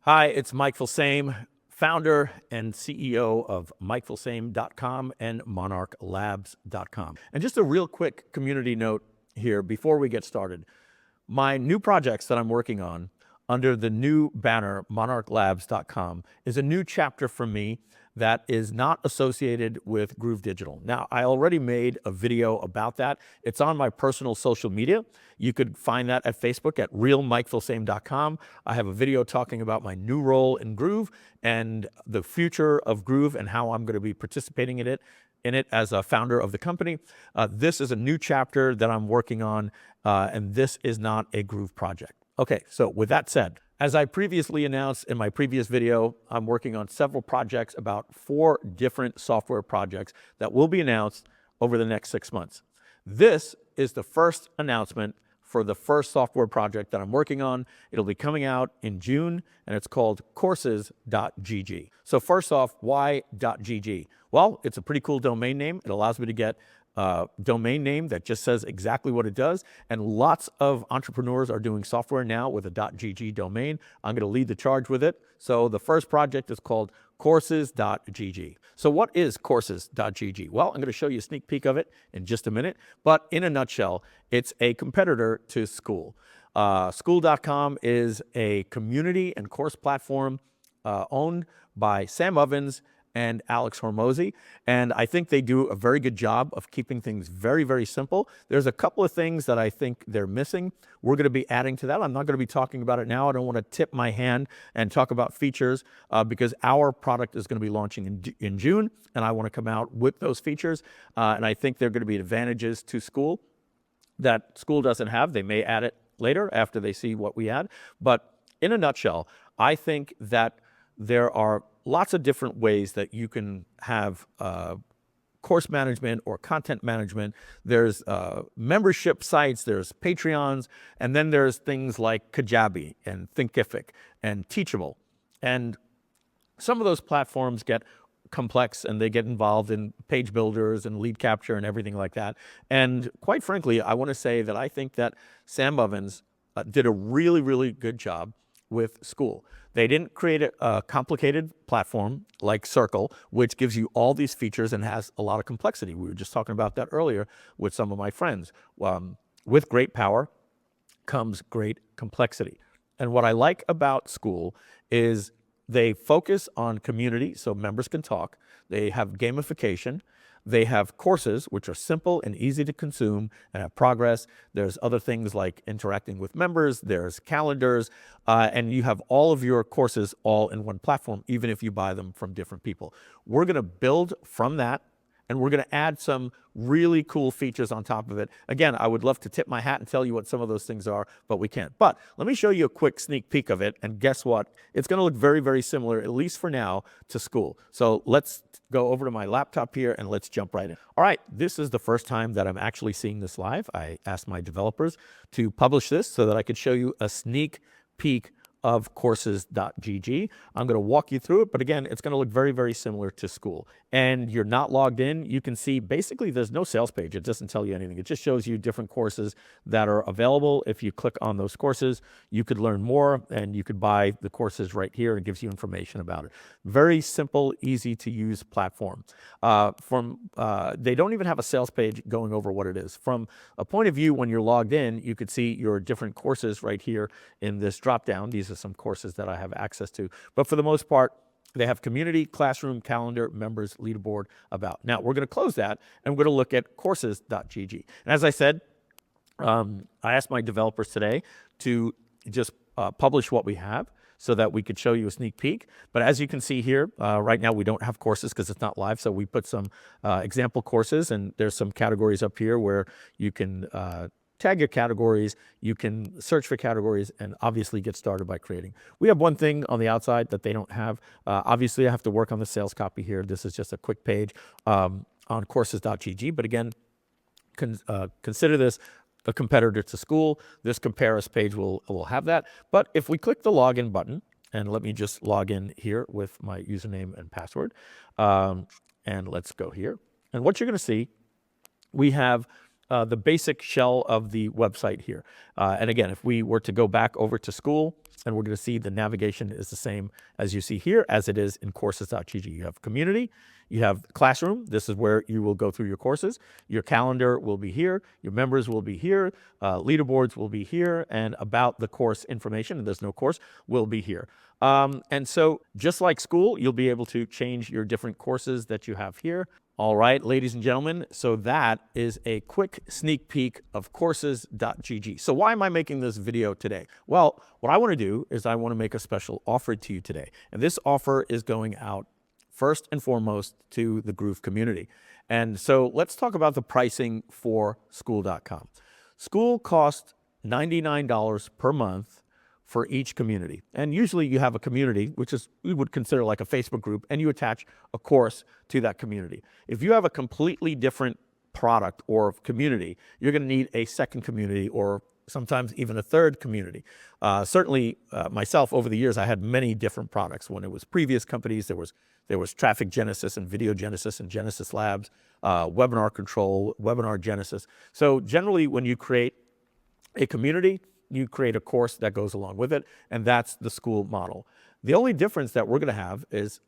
Hi, it's Mike Filsame, founder and CEO of MikeFilsame.com and MonarchLabs.com. And just a real quick community note here before we get started. My new projects that I'm working on under the new banner, MonarchLabs.com, is a new chapter for me that is not associated with Groove Digital. Now, I already made a video about that. It's on my personal social media. You could find that at Facebook at realmikefilsame.com. I have a video talking about my new role in Groove and the future of Groove and how I'm going to be participating in it as a founder of the company. This is a new chapter that I'm working on, and this is not a Groove project. Okay, so with that said, as I previously announced in my previous video, I'm working on several projects, about 4 different software projects that will be announced over the next 6 months. This is the first announcement for the first software project that I'm working on. It'll be coming out in June, and it's called courses.gg. So first off, why .gg? Well, it's a pretty cool domain name. It allows me to get a domain name that just says exactly what it does, and lots of entrepreneurs are doing software now with a .gg domain. I'm going to lead the charge with it. So the first project is called courses.gg. So what is courses.gg? Well, I'm going to show you a sneak peek of it in just a minute, but in a nutshell, it's a competitor to School. School.com is a community and course platform owned by Sam Ovens and Alex Hormozy, and I think they do a very good job of keeping things very, very simple. There's a couple of things that I think they're missing. We're going to be adding to that. I'm not going to be talking about it now. I don't want to tip my hand and talk about features because our product is going to be launching in June, and I want to come out with those features, and I think they're going to be advantages to School that School doesn't have. They may add it later after they see what we add, but in a nutshell, I think that there are lots of different ways that you can have course management or content management. There's membership sites, there's Patreons, and then there's things like Kajabi and Thinkific and Teachable. And some of those platforms get complex and they get involved in page builders and lead capture and everything like that. And quite frankly, I want to say that I think that Sam Ovens did a really, really good job with School. They didn't create a complicated platform like Circle, which gives you all these features and has a lot of complexity. We were just talking about that earlier with some of my friends. With great power comes great complexity. And what I like about School is they focus on community, so members can talk. They have gamification. They have courses, which are simple and easy to consume and have progress. There's other things like interacting with members. There's calendars. And you have all of your courses all in one platform, even if you buy them from different people. We're going to build from that, and we're going to add some really cool features on top of it. Again, I would love to tip my hat and tell you what some of those things are, but we can't. But let me show you a quick sneak peek of it, and guess what? It's going to look very, very similar, at least for now, to School. So let's go over to my laptop here, and let's jump right in. All right, this is the first time that I'm actually seeing this live. I asked my developers to publish this so that I could show you a sneak peek of courses.gg. I'm going to walk you through it, but again, it's going to look very, very similar to School. And you're not logged in. You can see basically there's no sales page. It doesn't tell you anything. It just shows you different courses that are available. If you click on those courses, you could learn more and you could buy the courses right here. It gives you information about it. Very simple, easy to use platform. They don't even have a sales page going over what it is. From a point of view, when you're logged in, you could see your different courses right here in this drop down. These are some courses that I have access to, but for the most part, they have community, classroom, calendar, members, leaderboard, about. Now, we're going to close that, and we're going to look at courses.gg. And as I said, I asked my developers today to just publish what we have so that we could show you a sneak peek. But as you can see here, right now we don't have courses because it's not live, so we put some example courses, and there's some categories up here where you can tag your categories, you can search for categories, and obviously get started by creating. We have one thing on the outside that they don't have. Obviously, I have to work on the sales copy here. This is just a quick page on courses.gg, but again, consider this a competitor to School. This compare us page will have that. But if we click the login button, and let me just log in here with my username and password, and let's go here. And what you're going to see, we have the basic shell of the website here. And again, if we were to go back over to School, and we're going to see the navigation is the same as you see here as it is in courses.gg. You have community, you have classroom. This is where you will go through your courses. Your calendar will be here. Your members will be here. Leaderboards will be here. And about the course information, and there's no course, will be here. And so just like school, you'll be able to change your different courses that you have here. All right, ladies and gentlemen, so that is a quick sneak peek of courses.gg. So why am I making this video today? Well, what I want to do is I want to make a special offer to you today. And this offer is going out first and foremost to the Groove community. And so let's talk about the pricing for school.com. School costs $99 per month for each community. And usually you have a community, which is we would consider like a Facebook group, and you attach a course to that community. If you have a completely different product or community, you're going to need a second community or sometimes even a third community. Certainly myself, over the years, I had many different products. When it was previous companies, there was Traffic Genesis and Video Genesis and Genesis Labs, Webinar Control, Webinar Genesis. So generally when you create a community, you create a course that goes along with it, and that's the school model. The only difference that we're going to have is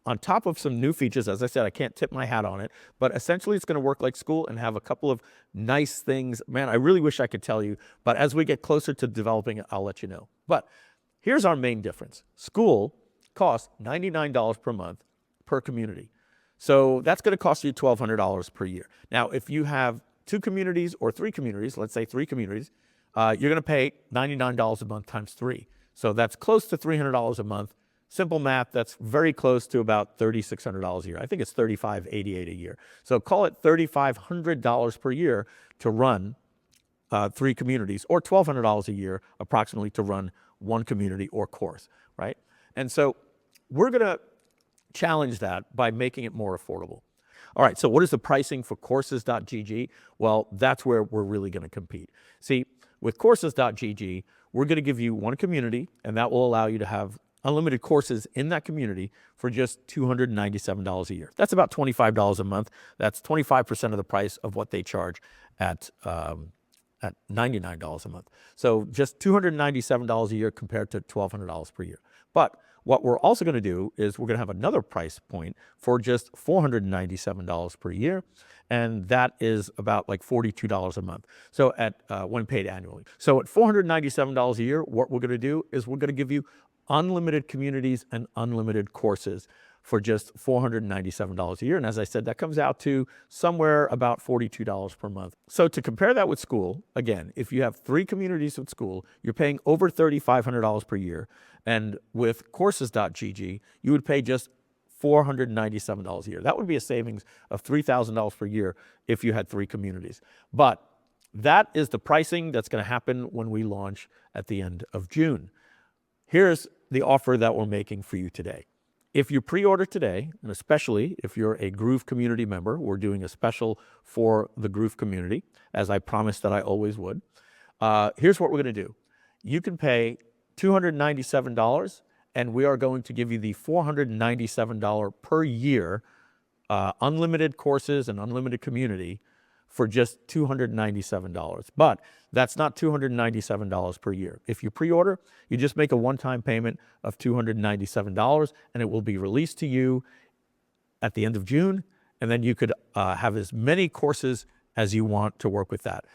on top of some new features. As I said, I can't tip my hat on it, but essentially it's going to work like school and have a couple of nice things. Man, I really wish I could tell you, but as we get closer to developing it, I'll let you know. But here's our main difference. School costs $99 per month per community. So that's going to cost you $1,200 per year. Now, if you have 2 communities or 3 communities, let's say 3 communities, you're going to pay $99 a month times 3. So that's close to $300 a month. Simple math, that's very close to about $3,600 a year. I think it's $3,588 a year. So call it $3,500 per year to run 3 communities, or $1,200 a year approximately to run 1 community or course, right? And so we're going to challenge that by making it more affordable. All right, so what is the pricing for courses.gg? Well, that's where we're really going to compete. See, with courses.gg, we're going to give you 1 community, and that will allow you to have unlimited courses in that community for just $297 a year. That's about $25 a month. That's 25% of the price of what they charge at $99 a month. So just $297 a year compared to $1,200 per year. But what we're also going to do is we're going to have another price point for just $497 per year, and that is about like $42 a month. So at when paid annually. So at $497 a year, what we're going to do is we're going to give you unlimited communities and unlimited courses for just $497 a year. And as I said, that comes out to somewhere about $42 per month. So to compare that with school, again, if you have 3 communities with school, you're paying over $3,500 per year. And with courses.gg, you would pay just $497 a year. That would be a savings of $3,000 per year if you had 3 communities. But that is the pricing that's going to happen when we launch at the end of June. Here's the offer that we're making for you today. If you pre-order today, and especially if you're a Groove community member, we're doing a special for the Groove community, as I promised that I always would. Here's what we're going to do. You can pay $297, and we are going to give you the $497 per year unlimited courses and unlimited community for just $297. But that's not $297 per year. If you pre-order, you just make a one-time payment of $297, and it will be released to you at the end of June, and then you could have as many courses as you want to work with that.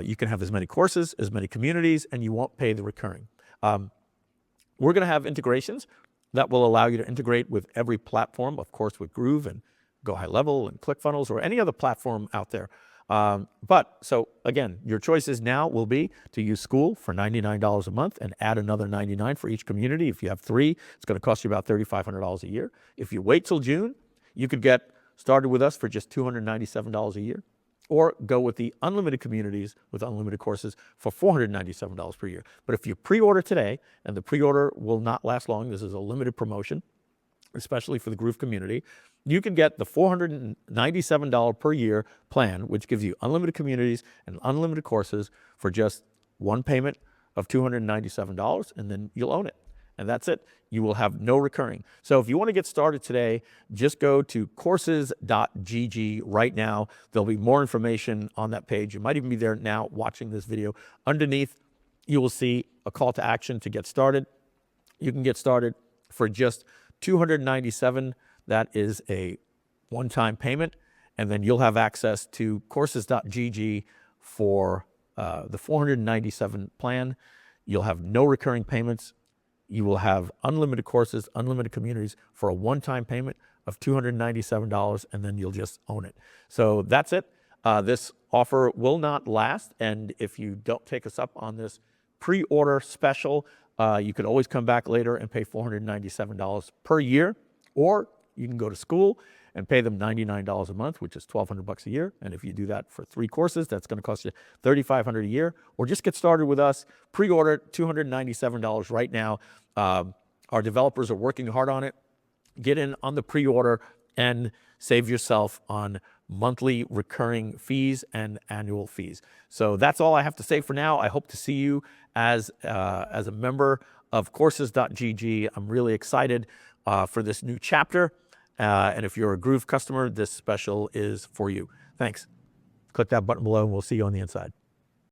You can have as many courses, as many communities, and you won't pay the recurring. We're going to have integrations that will allow you to integrate with every platform, of course, with Groove and Go High Level and ClickFunnels or any other platform out there. But so again, your choices now will be to use school for $99 a month and add another $99 for each community. If you have 3, it's going to cost you about $3,500 a year. If you wait till June, you could get started with us for just $297 a year, or go with the unlimited communities with unlimited courses for $497 per year. But if you pre-order today, and the pre-order will not last long, this is a limited promotion, especially for the Groove community, you can get the $497 per year plan, which gives you unlimited communities and unlimited courses for just one payment of $297, and then you'll own it. And that's it. You will have no recurring. So if you want to get started today, just go to courses.gg right now. There'll be more information on that page. You might even be there now watching this video. Underneath you will see a call to action to get started. You can get started for just $297. That is a one-time payment, and then you'll have access to courses.gg for the $497 plan. You'll have no recurring payments. You will have unlimited courses, unlimited communities for a one-time payment of $297, and then you'll just own it. So that's it. This offer will not last, and if you don't take us up on this pre-order special, you could always come back later and pay $497 per year, or you can go to school and pay them $99 a month, which is $1,200 a year. And if you do that for 3 courses, that's going to cost you $3,500 a year. Or just get started with us. Pre-order $297 right now. Our developers are working hard on it. Get in on the pre-order and save yourself on monthly recurring fees and annual fees. So that's all I have to say for now. I hope to see you as a member of courses.gg. I'm really excited for this new chapter. And if you're a Groove customer, this special is for you. Thanks. Click that button below and we'll see you on the inside.